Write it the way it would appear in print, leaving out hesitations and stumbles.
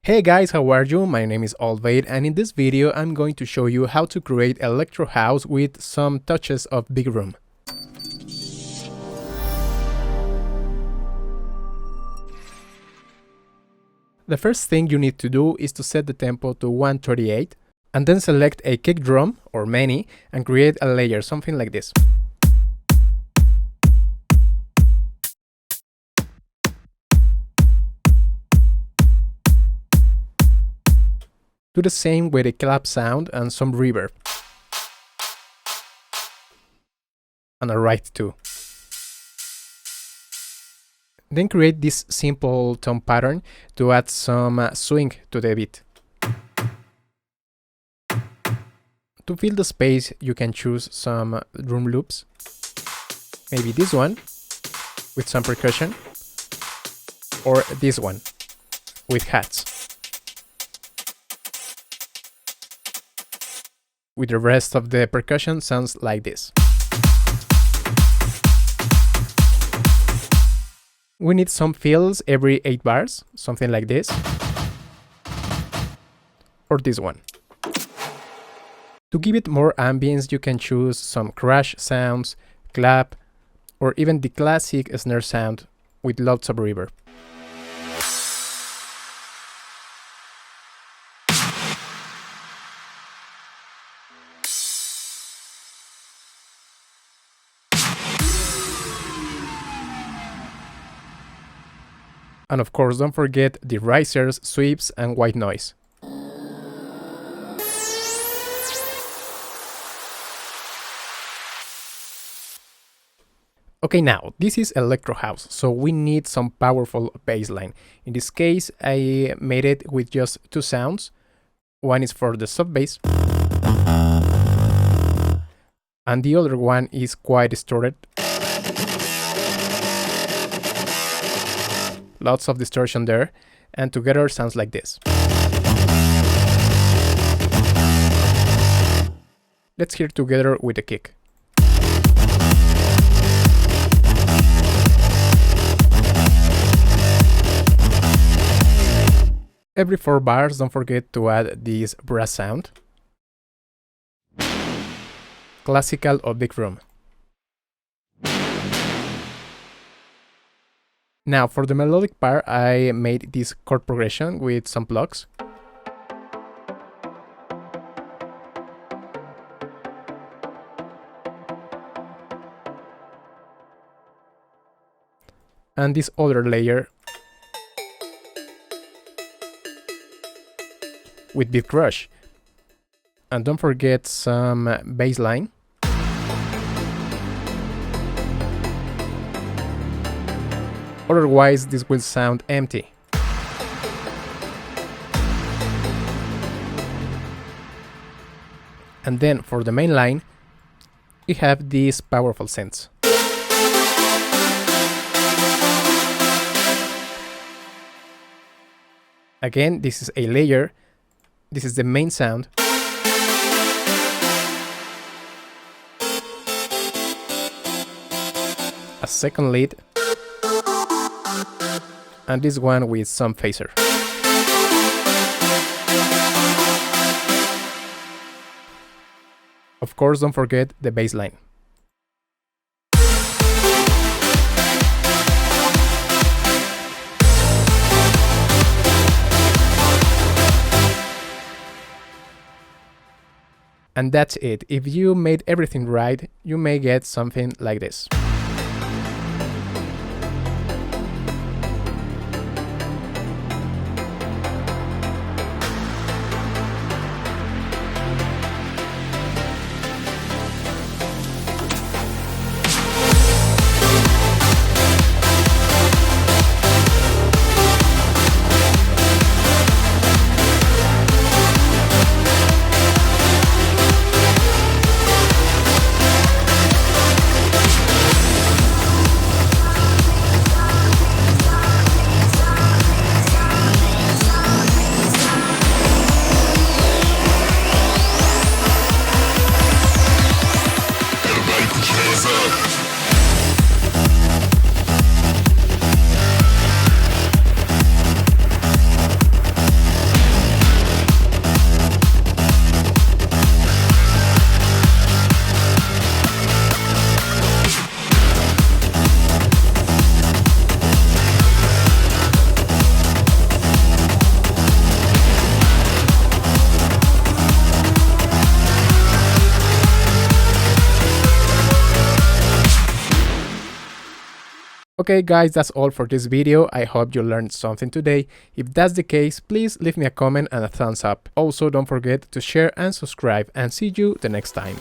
Hey guys, how are you? My name is Olbaid, and in this video I'm going to show you how to create Electro house with some touches of Bigroom. The first thing you need to do is to set the tempo to 138 and then select a kick drum or many and create a layer, something like this. Do the same with a clap sound and some reverb. And a right too. Then create this simple tone pattern to add some swing to the beat. To fill the space, you can choose some drum loops. Maybe this one with some percussion, or this one with hats. With the rest of the percussion sounds like this. We need some fills every 8 bars, something like this. Or this one. To give it more ambience, you can choose some crash sounds, clap, or even the classic snare sound with lots of reverb. And of course, don't forget the risers, sweeps, and white noise. Okay, now, this is Electro House, so we need some powerful bass line. In this case, I made it with just 2 sounds. One is for the sub bass, and the other one is quite distorted. Lots of distortion there, and together sounds like this. Let's hear together with the kick. Every 4 bars, don't forget to add this brass sound. Classical or Bigroom. Now, for the melodic part, I made this chord progression with some plugs. And this other layer with beat crush. And don't forget some bass line. Otherwise, this will sound empty. And then for the main line, you have these powerful synths. Again, this is a layer. This is the main sound. A second lead. And this one with some phaser. Of course, don't forget the bass line. And that's it. If you made everything right, you may get something like this. Okay guys, that's all for this video. I hope you learned something today. If that's the case, please leave me a comment and a thumbs up. Also, don't forget to share and subscribe, and see you the next time.